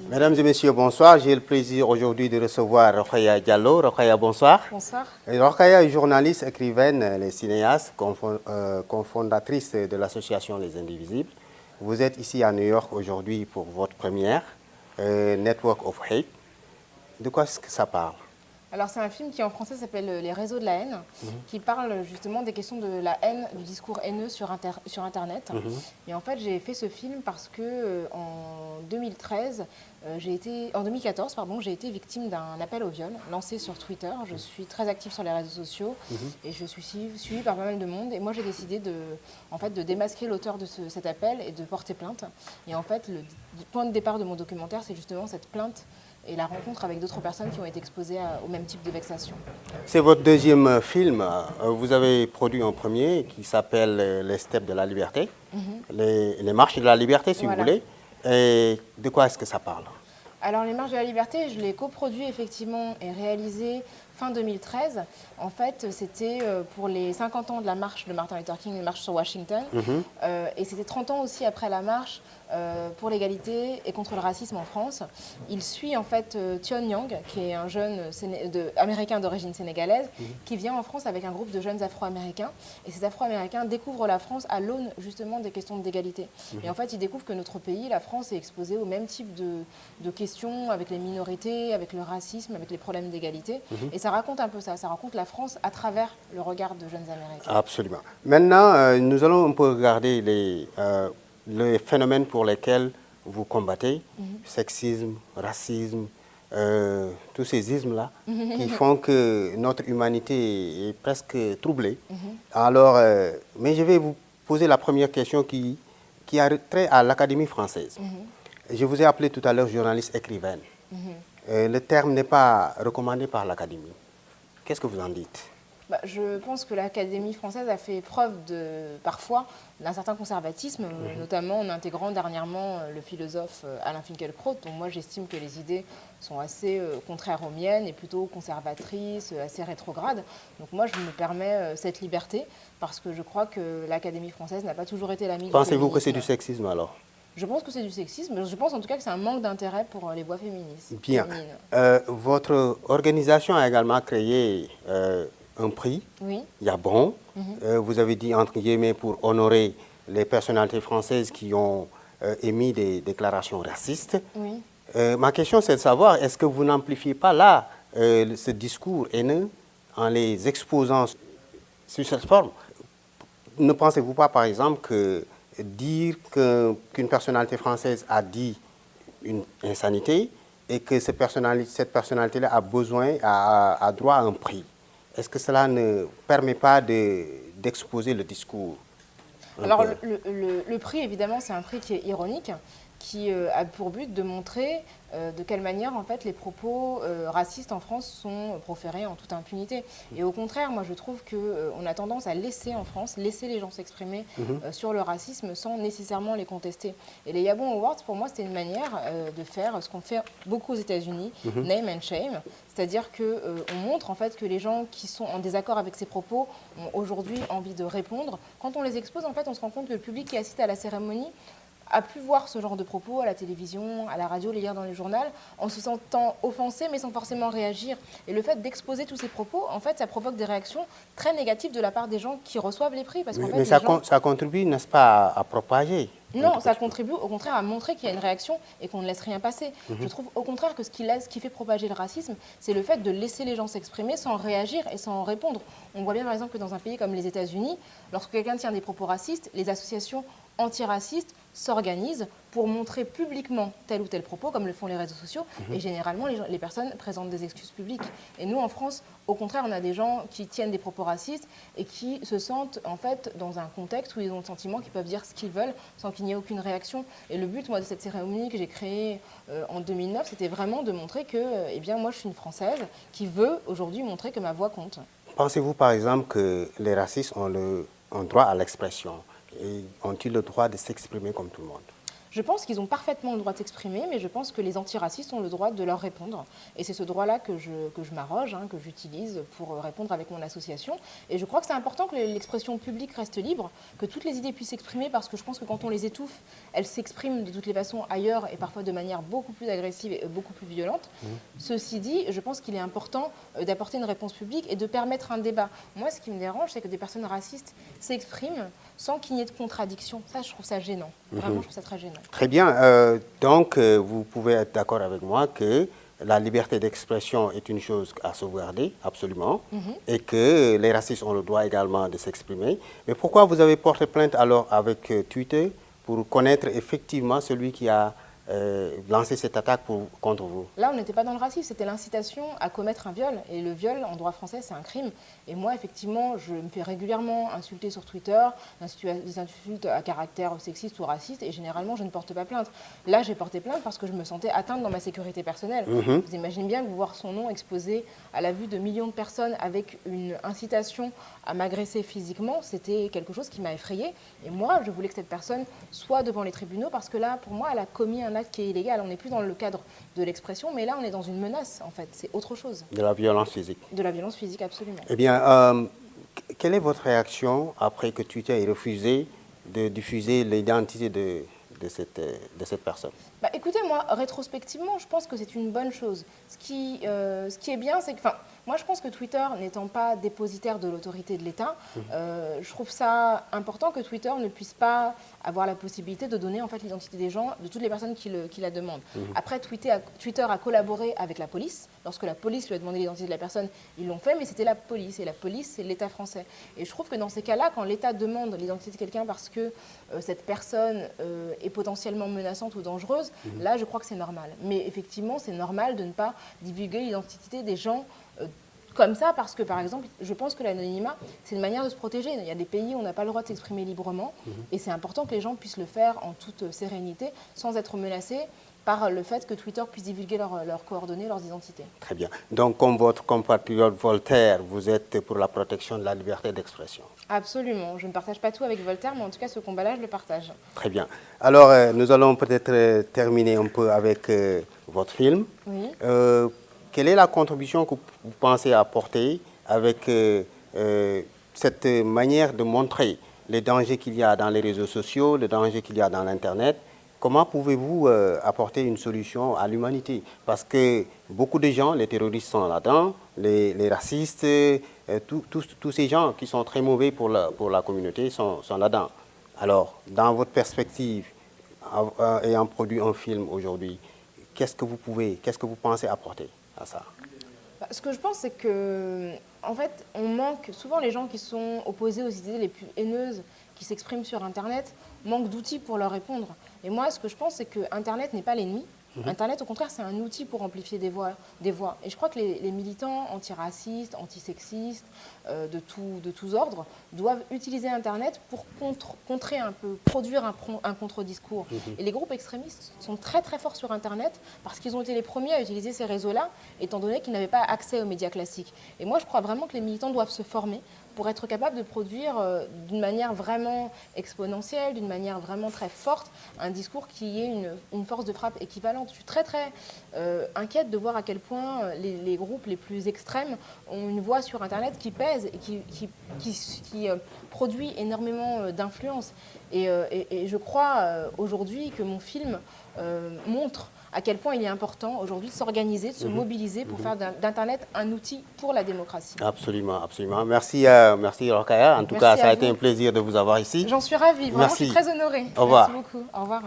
Mesdames et messieurs, bonsoir. J'ai le plaisir aujourd'hui de recevoir Rokhaya Diallo. Rokhaya, bonsoir. Bonsoir. Rokhaya est journaliste, écrivaine, les cinéastes, cofondatrice de l'association Les Indivisibles. Vous êtes ici à New York aujourd'hui pour votre première, Network of Hate. De quoi est-ce que ça parle? Alors c'est un film qui en français s'appelle Les réseaux de la haine, qui parle justement des questions de la haine, du discours haineux sur Internet. Et en fait j'ai fait ce film parce que en 2014, pardon, j'ai été victime d'un appel au viol lancé sur Twitter. Je suis très active sur les réseaux sociaux et je suis suivie par pas mal de monde. Et moi j'ai décidé de démasquer l'auteur de cet appel et de porter plainte. Et en fait le point de départ de mon documentaire c'est justement cette plainte et la rencontre avec d'autres personnes qui ont été exposées au même type de vexation. C'est votre deuxième film. Vous avez produit un premier qui s'appelle Les Steppes de la Liberté, les marches de la liberté si vous voulez. Et de quoi est-ce que ça parle? Alors les marches de la liberté, je l'ai coproduit effectivement et réalisé fin 2013. En fait, c'était pour les 50 ans de la marche de Martin Luther King, une marche sur Washington. Et c'était 30 ans aussi après la marche pour l'égalité et contre le racisme en France. Il suit en fait Tion Yang, qui est un jeune américain d'origine sénégalaise, qui vient en France avec un groupe de jeunes Afro-Américains. Et ces Afro-Américains découvrent la France à l'aune justement des questions d'égalité. Et en fait, ils découvrent que notre pays, la France, est exposé au même type de questions avec les minorités, avec le racisme, avec les problèmes d'égalité. Et ça raconte un peu ça raconte la France à travers le regard de jeunes Américains. Absolument. Maintenant, nous allons un peu regarder les phénomènes pour lesquels vous combattez, sexisme, racisme, tous ces ismes-là, qui font que notre humanité est presque troublée. Alors, mais je vais vous poser la première question qui a trait à l'Académie française. Je vous ai appelé tout à l'heure journaliste écrivaine. Le terme n'est pas recommandé par l'Académie. Qu'est-ce que vous en dites? Je pense que l'Académie française a fait preuve parfois d'un certain conservatisme, notamment en intégrant dernièrement le philosophe Alain Finkielkraut, dont moi j'estime que les idées sont assez contraires aux miennes et plutôt conservatrices, assez rétrogrades. Donc moi je me permets cette liberté parce que je crois que l'Académie française n'a pas toujours été l'amie du féminisme. Pensez-vous que c'est du sexisme alors? Je pense que c'est du sexisme, je pense en tout cas que c'est un manque d'intérêt pour les voix féministes. Bien. Votre organisation a également créé un prix, oui. Yabon. Vous avez dit entre guillemets pour honorer les personnalités françaises qui ont émis des déclarations racistes. Oui. Ma question c'est de savoir, est-ce que vous n'amplifiez pas là ce discours haineux en les exposant sur cette forme? Ne pensez-vous pas par exemple que dire qu'une personnalité française a dit une insanité et que cette personnalité-là a droit à un prix, est-ce que cela ne permet pas d'exposer le discours? Alors le prix, évidemment, c'est un prix qui est ironique, qui a pour but de montrer de quelle manière en fait les propos racistes en France sont proférés en toute impunité. Et au contraire, moi je trouve qu'on a tendance à laisser en France, laisser les gens s'exprimer sur le racisme sans nécessairement les contester. Et les Yabon Awards, pour moi, c'était une manière de faire ce qu'on fait beaucoup aux États-Unis, name and shame, c'est-à-dire qu'on montre en fait que les gens qui sont en désaccord avec ces propos ont aujourd'hui envie de répondre. Quand on les expose, en fait, on se rend compte que le public qui assiste à la cérémonie a pu voir ce genre de propos à la télévision, à la radio, les lire dans les journaux, en se sentant offensé mais sans forcément réagir. Et le fait d'exposer tous ces propos, en fait, ça provoque des réactions très négatives de la part des gens qui reçoivent les prix. Parce qu'en fait, ça contribue, n'est-ce pas, à propager? Non, ça contribue au contraire à montrer qu'il y a une réaction et qu'on ne laisse rien passer. Je trouve au contraire que ce qui fait propager le racisme, c'est le fait de laisser les gens s'exprimer sans réagir et sans répondre. On voit bien par exemple que dans un pays comme les États-Unis, lorsque quelqu'un tient des propos racistes, les associations antiracistes s'organisent pour montrer publiquement tel ou tel propos, comme le font les réseaux sociaux, et généralement les personnes présentent des excuses publiques. Et nous, en France, au contraire, on a des gens qui tiennent des propos racistes et qui se sentent en fait dans un contexte où ils ont le sentiment qu'ils peuvent dire ce qu'ils veulent sans qu'il n'y ait aucune réaction. Et le but, moi, de cette cérémonie que j'ai créée en 2009, c'était vraiment de montrer que, eh bien, moi, je suis une Française qui veut aujourd'hui montrer que ma voix compte. Pensez-vous, par exemple, que les racistes ont droit à l'expression et ont-ils le droit de s'exprimer comme tout le monde? Je pense qu'ils ont parfaitement le droit de s'exprimer, mais je pense que les antiracistes ont le droit de leur répondre. Et c'est ce droit-là que je m'arroge, hein, que j'utilise pour répondre avec mon association. Et je crois que c'est important que l'expression publique reste libre, que toutes les idées puissent s'exprimer, parce que je pense que quand on les étouffe, elles s'expriment de toutes les façons ailleurs et parfois de manière beaucoup plus agressive et beaucoup plus violente. Ceci dit, je pense qu'il est important d'apporter une réponse publique et de permettre un débat. Moi, ce qui me dérange, c'est que des personnes racistes s'expriment sans qu'il n'y ait de contradiction. Ça, je trouve ça gênant. Vraiment, je trouve ça très gênant. Très bien. Donc, vous pouvez être d'accord avec moi que la liberté d'expression est une chose à sauvegarder, absolument, et que les racistes ont le droit également de s'exprimer. Mais pourquoi vous avez porté plainte alors avec Twitter pour connaître effectivement celui qui a lancé cette attaque contre vous? Là, on n'était pas dans le racisme, c'était l'incitation à commettre un viol. Et le viol, en droit français, c'est un crime. Et moi, effectivement, je me fais régulièrement insulter sur Twitter, des insultes à caractère sexiste ou raciste, et généralement, je ne porte pas plainte. Là, j'ai porté plainte parce que je me sentais atteinte dans ma sécurité personnelle. Vous imaginez bien que voir son nom exposé à la vue de millions de personnes avec une incitation à m'agresser physiquement, c'était quelque chose qui m'a effrayée. Et moi, je voulais que cette personne soit devant les tribunaux parce que là, pour moi, elle a commis un acte qui est illégal. On n'est plus dans le cadre de l'expression, mais là, on est dans une menace, en fait. C'est autre chose. De la violence physique. De la violence physique, absolument. Eh bien, quelle est votre réaction après que Twitter ait refusé de diffuser l'identité de cette personne? Bah, écoutez, moi, rétrospectivement, je pense que c'est une bonne chose. Ce qui est bien, c'est que, moi, je pense que Twitter, n'étant pas dépositaire de l'autorité de l'État, je trouve ça important que Twitter ne puisse pas avoir la possibilité de donner en fait l'identité des gens, de toutes les personnes qui la demandent. Après, Twitter a collaboré avec la police. Lorsque la police lui a demandé l'identité de la personne, ils l'ont fait, mais c'était la police. Et la police, c'est l'État français. Et je trouve que dans ces cas-là, quand l'État demande l'identité de quelqu'un parce que cette personne est potentiellement menaçante ou dangereuse, là, je crois que c'est normal. Mais effectivement, c'est normal de ne pas divulguer l'identité des gens comme ça, parce que, par exemple, je pense que l'anonymat, c'est une manière de se protéger. Il y a des pays où on n'a pas le droit de s'exprimer librement, et c'est important que les gens puissent le faire en toute sérénité, sans être menacés par le fait que Twitter puisse divulguer leurs coordonnées, leurs identités. Très bien. Donc, comme votre compatriote Voltaire, vous êtes pour la protection de la liberté d'expression? Absolument. Je ne partage pas tout avec Voltaire, mais en tout cas, ce combat-là, je le partage. Très bien. Alors, nous allons peut-être terminer un peu avec votre film. Oui. Quelle est la contribution que vous pensez apporter avec cette manière de montrer les dangers qu'il y a dans les réseaux sociaux, les dangers qu'il y a dans l'Internet? Comment pouvez-vous apporter une solution à l'humanité? Parce que beaucoup de gens, les terroristes sont là-dedans, les racistes, tous ces gens qui sont très mauvais pour la communauté sont là-dedans. Alors, dans votre perspective, ayant produit un film aujourd'hui, qu'est-ce que vous pensez apporter à ça? Ce que je pense, c'est que, en fait, on manque, souvent les gens qui sont opposés aux idées les plus haineuses qui s'expriment sur Internet manquent d'outils pour leur répondre. Et moi, ce que je pense, c'est que Internet n'est pas l'ennemi. Internet, au contraire, c'est un outil pour amplifier des voix. Et je crois que les militants antiracistes, antisexistes, de tous ordres, doivent utiliser Internet pour contrer un peu, produire un contre-discours. Et les groupes extrémistes sont très très forts sur Internet parce qu'ils ont été les premiers à utiliser ces réseaux-là, étant donné qu'ils n'avaient pas accès aux médias classiques. Et moi, je crois vraiment que les militants doivent se former pour être capables de produire d'une manière vraiment exponentielle, d'une manière vraiment très forte, un discours qui ait une force de frappe équivalente. Je suis très très inquiète de voir à quel point les groupes les plus extrêmes ont une voix sur Internet qui pèse et qui produit énormément d'influence. Et je crois aujourd'hui que mon film montre à quel point il est important aujourd'hui de s'organiser, de se mobiliser pour faire d'Internet un outil pour la démocratie. Absolument, absolument. Merci, merci Rokhaya. En tout cas, ça a été un plaisir de vous avoir ici. J'en suis ravie, vraiment, je suis très honorée. Au revoir. Merci beaucoup. Au revoir.